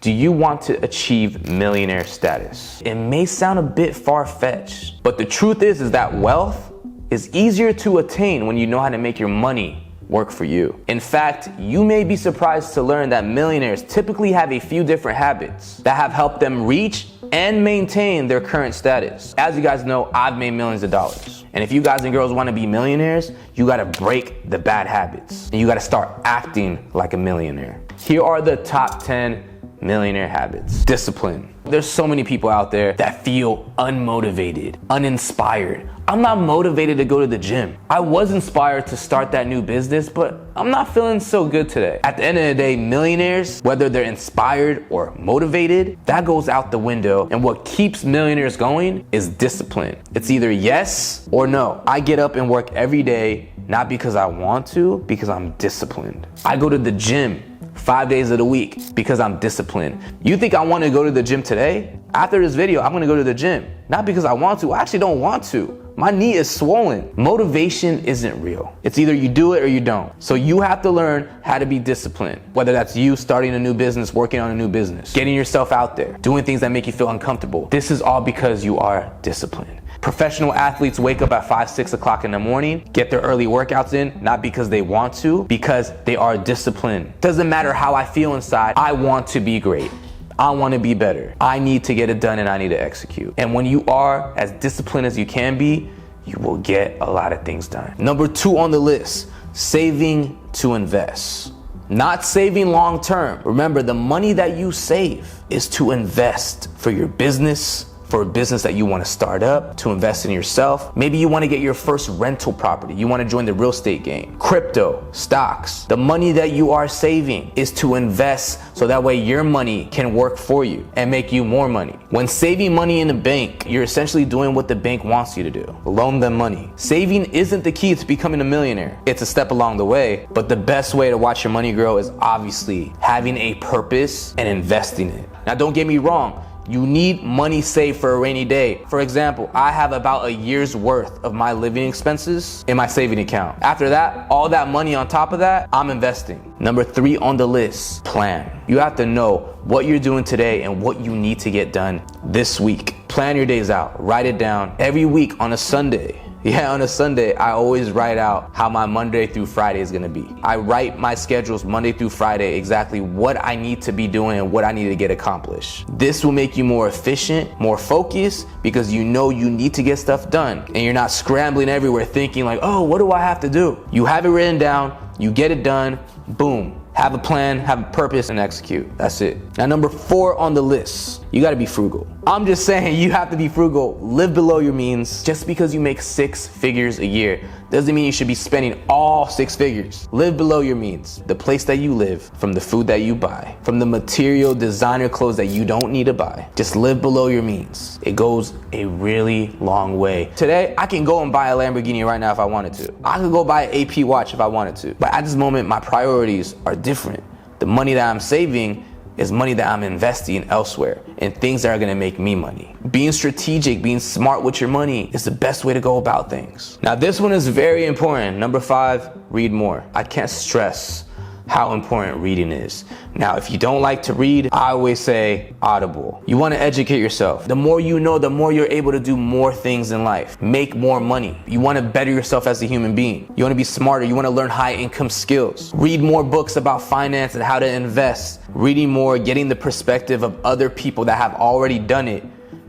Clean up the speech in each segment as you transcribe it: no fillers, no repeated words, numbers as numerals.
Do you want to achieve millionaire status? It may sound a bit far-fetched, but the truth is that wealth is easier to attain when you know how to make your money work for you. In fact, you may be surprised to learn that millionaires typically have a few different habits that have helped them reach and maintain their current status. As you guys know, I've made millions of dollars. And if you guys and girls want to be millionaires, you got to break the bad habits and you got to start acting like a millionaire. Here are the top 10 millionaire habits. Discipline. There's so many people out there that feel unmotivated, uninspired. I'm not motivated to go to the gym. I was inspired to start that new business, but I'm not feeling so good today. At the end of the day, millionaires, whether they're inspired or motivated, that goes out the window. And what keeps millionaires going is discipline. It's either yes or no. I get up and work every day, not because I want to, because I'm disciplined. I go to the gym 5 days of the week because I'm disciplined. You think I want to go to the gym today? After this video, I'm going to go to the gym. Not because I want to. I actually don't want to. My knee is swollen. Motivation isn't real. It's either you do it or you don't. So you have to learn how to be disciplined. Whether that's you starting a new business, working on a new business, getting yourself out there, doing things that make you feel uncomfortable. This is all because you are disciplined. Professional athletes wake up at 5, 6 o'clock in the morning, get their early workouts in, not because they want to, because they are disciplined. Doesn't matter how I feel inside, I want to be great. I want to be better. I need to get it done and I need to execute. And when you are as disciplined as you can be, you will get a lot of things done. Number 2 on the list, saving to invest. Not saving long term. Remember, the money that you save is to invest for your business, for a business that you want to start up, to invest in yourself. Maybe you want to get your first rental property. You want to join the real estate game. Crypto, stocks. The money that you are saving is to invest so that way your money can work for you and make you more money. When saving money in the bank, you're essentially doing what the bank wants you to do. Loan them money. Saving isn't the key to becoming a millionaire. It's a step along the way, but the best way to watch your money grow is obviously having a purpose and investing it. Now, don't get me wrong. You need money saved for a rainy day. For example, I have about a year's worth of my living expenses in my saving account. After that, all that money on top of that, I'm investing. Number 3 on the list, plan. You have to know what you're doing today and what you need to get done this week. Plan your days out, write it down. Every week on a Sunday, on a Sunday, I always write out how my Monday through Friday is gonna be. I write my schedules Monday through Friday, exactly what I need to be doing and what I need to get accomplished. This will make you more efficient, more focused, because you know you need to get stuff done. And you're not scrambling everywhere thinking like, oh, what do I have to do? You have it written down, you get it done, boom. Have a plan, have a purpose, and execute. That's it. Now, number 4 on the list, you gotta be frugal. I'm just saying you have to be frugal. Live below your means. Just because you make 6 figures a year doesn't mean you should be spending all 6 figures. Live below your means. The place that you live, from the food that you buy, from the material designer clothes that you don't need to buy. Just live below your means. It goes a really long way. Today, I can go and buy a Lamborghini right now if I wanted to. I could go buy an AP watch if I wanted to. But at this moment, my priorities are different. The money that I'm saving is money that I'm investing elsewhere in things that are gonna make me money. Being strategic, being smart with your money is the best way to go about things. Now, this one is very important. Number 5, read more. I can't stress how important reading is. Now, if you don't like to read, I always say Audible. You want to educate yourself. The more you know, the more you're able to do more things in life, make more money. You want to better yourself as a human being. You want to be smarter. You want to learn high income skills. Read more books about finance and how to invest. Reading more, getting the perspective of other people that have already done it,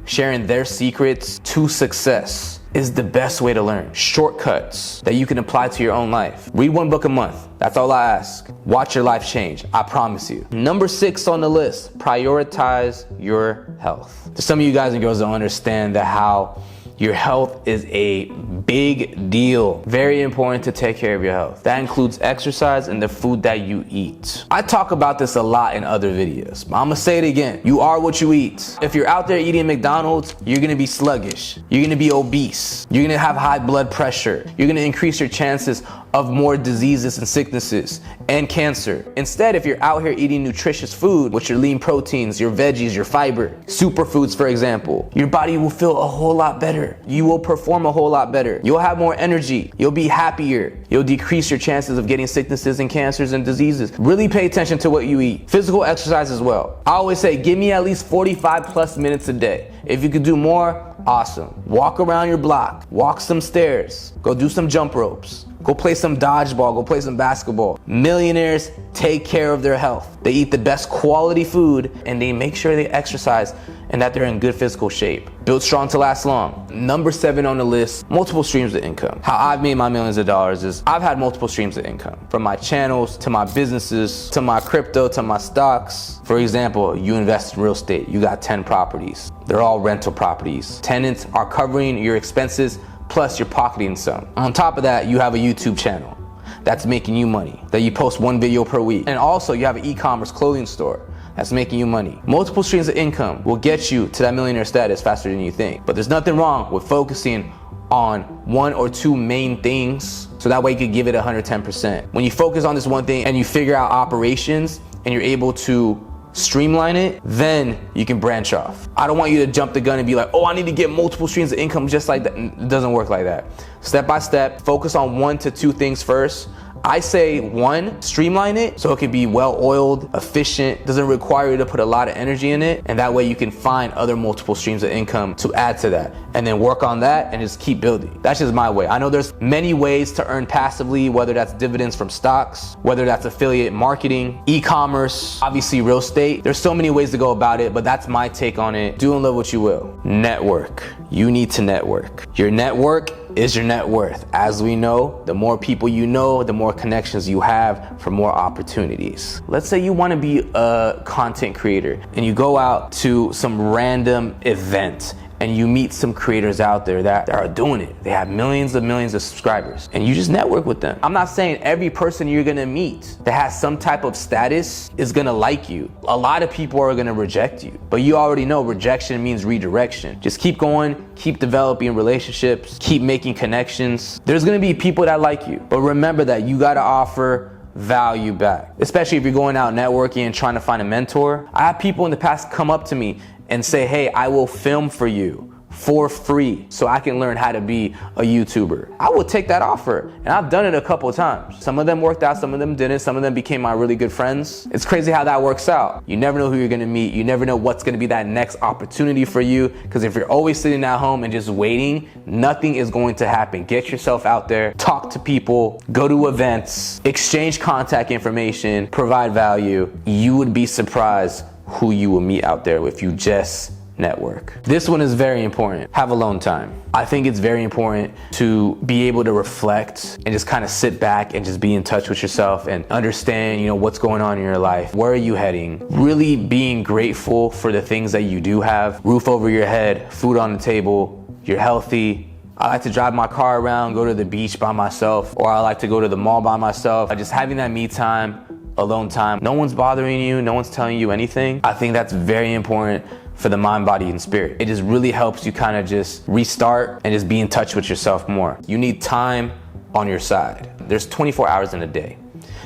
sharing their secrets to success is the best way to learn. Shortcuts that you can apply to your own life. Read 1 book a month. That's all I ask. Watch your life change. I promise you. Number 6 on the list, prioritize your health. To some of you guys and girls don't understand that how your health is a big deal. Very important to take care of your health. That includes exercise and the food that you eat. I talk about this a lot in other videos, but I'm gonna say it again. You are what you eat. If you're out there eating McDonald's, you're gonna be sluggish. You're gonna be obese. You're gonna have high blood pressure. You're gonna increase your chances of more diseases and sicknesses and cancer. Instead, if you're out here eating nutritious food, with your lean proteins, your veggies, your fiber, superfoods for example, your body will feel a whole lot better. You will perform a whole lot better. You'll have more energy. You'll be happier. You'll decrease your chances of getting sicknesses and cancers and diseases. Really pay attention to what you eat. Physical exercise as well. I always say, give me at least 45 plus minutes a day. If you could do more, awesome. Walk around your block, walk some stairs, go do some jump ropes, go play some dodgeball, go play some basketball. Millionaires take care of their health. They eat the best quality food and they make sure they exercise and that they're in good physical shape. Built strong to last long. Number 7 on the list, multiple streams of income. How I've made my millions of dollars is I've had multiple streams of income. From my channels, to my businesses, to my crypto, to my stocks. For example, you invest in real estate, you got 10 properties. They're all rental properties. Tenants are covering your expenses, plus you're pocketing some. On top of that, you have a YouTube channel that's making you money, that you post 1 video per week. And also you have an e-commerce clothing store that's making you money. Multiple streams of income will get you to that millionaire status faster than you think. But there's nothing wrong with focusing on 1 or 2 main things, so that way you could give it 110%. When you focus on this one thing and you figure out operations and you're able to streamline it, then you can branch off. I don't want you to jump the gun and be like, oh, I need to get multiple streams of income just like that. It doesn't work like that. Step by step, focus on 1 to 2 things first. I say 1, streamline it so it can be well-oiled, efficient, doesn't require you to put a lot of energy in it, and that way you can find other multiple streams of income to add to that, and then work on that and just keep building. That's just my way. I know there's many ways to earn passively, whether that's dividends from stocks, whether that's affiliate marketing, e-commerce, obviously real estate. There's so many ways to go about it, but that's my take on it. Do and love what you will. Network. You need to network. Your network is your net worth. As we know, the more people you know, the more connections you have for more opportunities. Let's say you want to be a content creator and you go out to some random event and you meet some creators out there that are doing it. They have millions of subscribers and you just network with them. I'm not saying every person you're gonna meet that has some type of status is gonna like you. A lot of people are gonna reject you, but you already know rejection means redirection. Just keep going, keep developing relationships, keep making connections. There's gonna be people that like you, but remember that you gotta offer value back, especially if you're going out networking and trying to find a mentor. I have people in the past come up to me and say, hey, I will film for you for free so I can learn how to be a YouTuber. I would take that offer, and I've done it a couple of times. Some of them worked out, some of them didn't. Some of them became my really good friends. It's crazy how that works out. You never know who you're gonna meet. You never know what's gonna be that next opportunity for you, because if you're always sitting at home and just waiting, nothing is going to happen. Get yourself out there, talk to people, go to events, exchange contact information, provide value. You would be surprised who you will meet out there if you just network. This one is very important. Have alone time. I think it's very important to be able to reflect and just kind of sit back and just be in touch with yourself and understand, what's going on in your life. Where are you heading? Really being grateful for the things that you do have. Roof over your head, food on the table, you're healthy. I like to drive my car around, go to the beach by myself, or I like to go to the mall by myself. Just having that me time, alone time. No one's bothering you, no one's telling you anything. I think that's very important for the mind, body, and spirit. It just really helps you kind of just restart and just be in touch with yourself more. You need time on your side. There's 24 hours in a day.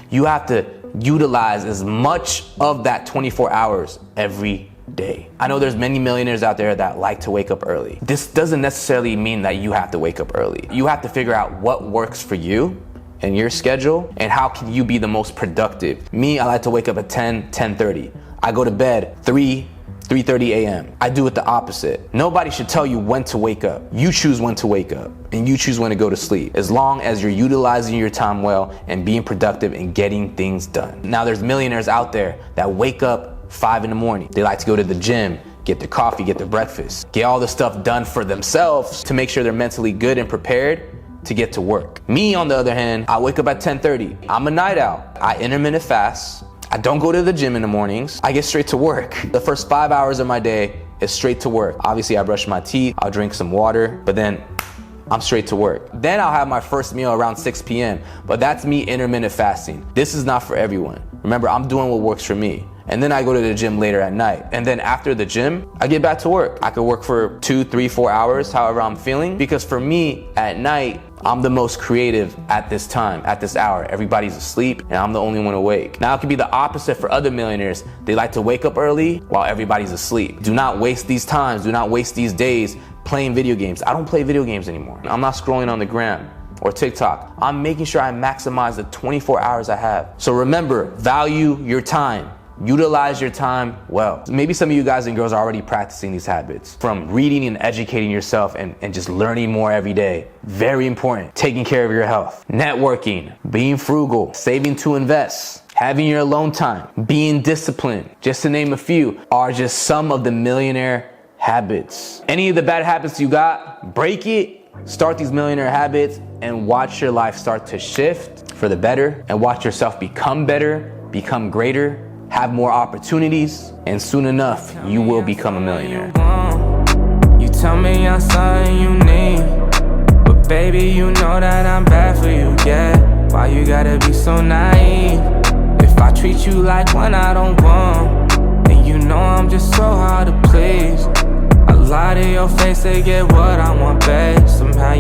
You have to utilize as much of that 24 hours every day. I know there's many millionaires out there that like to wake up early. This doesn't necessarily mean that you have to wake up early. You have to figure out what works for you and your schedule, and how can you be the most productive. Me, I like to wake up at 10:30. I go to bed 3:30 a.m. I do it the opposite. Nobody should tell you when to wake up. You choose when to wake up, and you choose when to go to sleep, as long as you're utilizing your time well and being productive and getting things done. Now, there's millionaires out there that wake up 5 in the morning. They like to go to the gym, get their coffee, get their breakfast, get all the stuff done for themselves to make sure they're mentally good and prepared to get to work. Me, on the other hand, I wake up at 10:30. I'm a night owl. I intermittent fast. I don't go to the gym in the mornings. I get straight to work. The first 5 hours of my day is straight to work. Obviously, I brush my teeth, I'll drink some water, but then I'm straight to work. Then I'll have my first meal around 6 p.m., but that's me intermittent fasting. This is not for everyone. Remember, I'm doing what works for me. and then I go to the gym later at night. And then after the gym, I get back to work. I could work for 2, 3, 4 hours, however I'm feeling, because for me, at night, I'm the most creative at this time, at this hour. Everybody's asleep and I'm the only one awake. Now it could be the opposite for other millionaires. They like to wake up early while everybody's asleep. Do not waste these times, do not waste these days playing video games. I don't play video games anymore. I'm not scrolling on the gram or TikTok. I'm making sure I maximize the 24 hours I have. So remember, value your time. Utilize your time well. Maybe some of you guys and girls are already practicing these habits, from reading and educating yourself and just learning more every day. Very important. Taking care of your health, networking, being frugal, saving to invest, having your alone time, being disciplined, just to name a few, are just some of the millionaire habits. Any of the bad habits you got, break it, start these millionaire habits, and watch your life start to shift for the better, and watch yourself become better, become greater, have more opportunities, and soon enough, you will become a millionaire. You tell me I'm something you need, but baby, you know that I'm bad for you, yeah. Why you gotta be so naive? If I treat you like one I don't want, then you know I'm just so hard to please. I lie to your face to get what I want, babe. Somehow